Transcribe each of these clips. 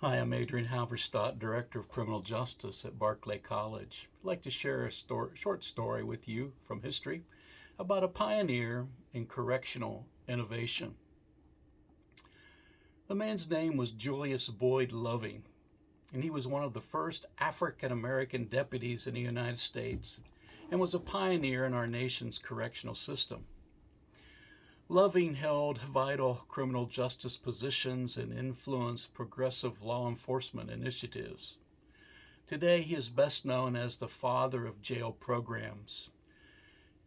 Hi, I'm Adrian Halverstadt, Director of Criminal Justice at Barclay College. I'd like to share a short story with you from history about a pioneer in correctional innovation. The man's name was Julius Boyd Loving, and he was one of the first African American deputies in the United States and was a pioneer in our nation's correctional system. Loving held vital criminal justice positions and influenced progressive law enforcement initiatives. Today, he is best known as the father of jail programs.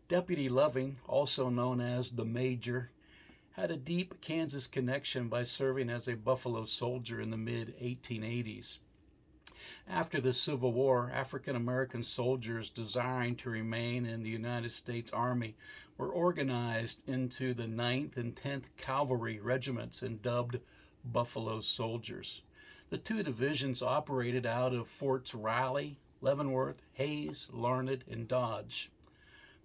Deputy Loving, also known as the Major, had a deep Kansas connection by serving as a Buffalo soldier in the mid-1880s. After the Civil War, African American soldiers desiring to remain in the United States Army were organized into the 9th and 10th Cavalry Regiments and dubbed Buffalo Soldiers. The two divisions operated out of Forts Riley, Leavenworth, Hayes, Larned, and Dodge.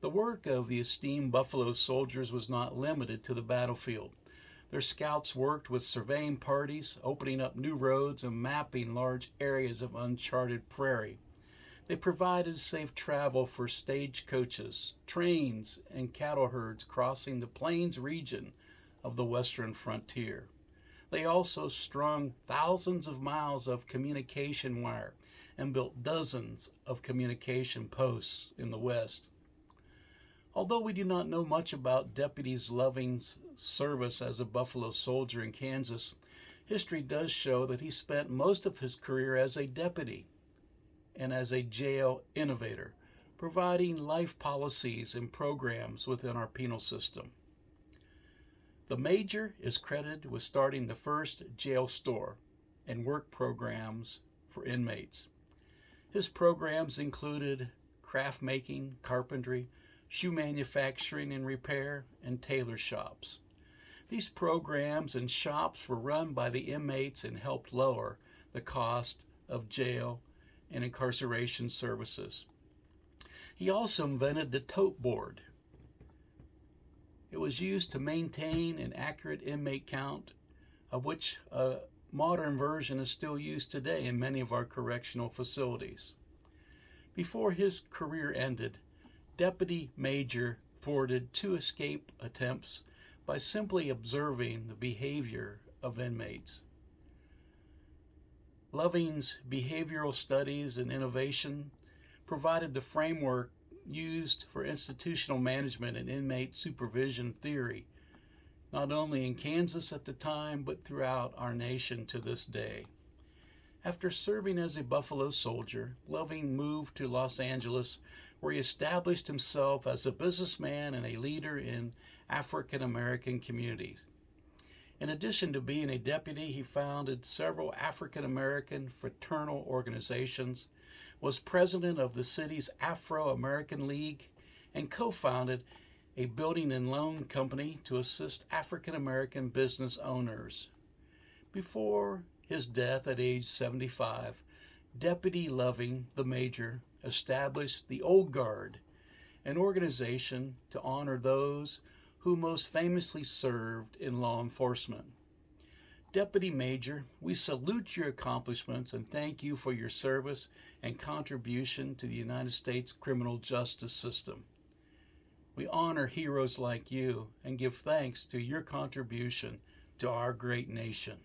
The work of the esteemed Buffalo Soldiers was not limited to the battlefield. Their scouts worked with surveying parties, opening up new roads and mapping large areas of uncharted prairie. They provided safe travel for stagecoaches, trains, and cattle herds crossing the plains region of the western frontier. They also strung thousands of miles of communication wire and built dozens of communication posts in the West. Although we do not know much about Deputy Loving's service as a Buffalo soldier in Kansas, history does show that he spent most of his career as a deputy and as a jail innovator, providing life policies and programs within our penal system. The Major is credited with starting the first jail store and work programs for inmates. His programs included craft making, carpentry, shoe manufacturing and repair, and tailor shops. These programs and shops were run by the inmates and helped lower the cost of jail and incarceration services. He also invented the tote board. It was used to maintain an accurate inmate count, of which a modern version is still used today in many of our correctional facilities. Before his career ended, Deputy Major thwarted 2 escape attempts by simply observing the behavior of inmates. Loving's behavioral studies and innovation provided the framework used for institutional management and inmate supervision theory, not only in Kansas at the time, but throughout our nation to this day. After serving as a Buffalo soldier, Loving moved to Los Angeles, where he established himself as a businessman and a leader in African American communities. In addition to being a deputy, he founded several African American fraternal organizations, was president of the city's Afro-American League, and co-founded a building and loan company to assist African American business owners. Before his death at age 75, Deputy Loving, the Major, established the Old Guard, an organization to honor those who most famously served in law enforcement. Deputy Major, we salute your accomplishments and thank you for your service and contribution to the United States criminal justice system. We honor heroes like you and give thanks to your contribution to our great nation.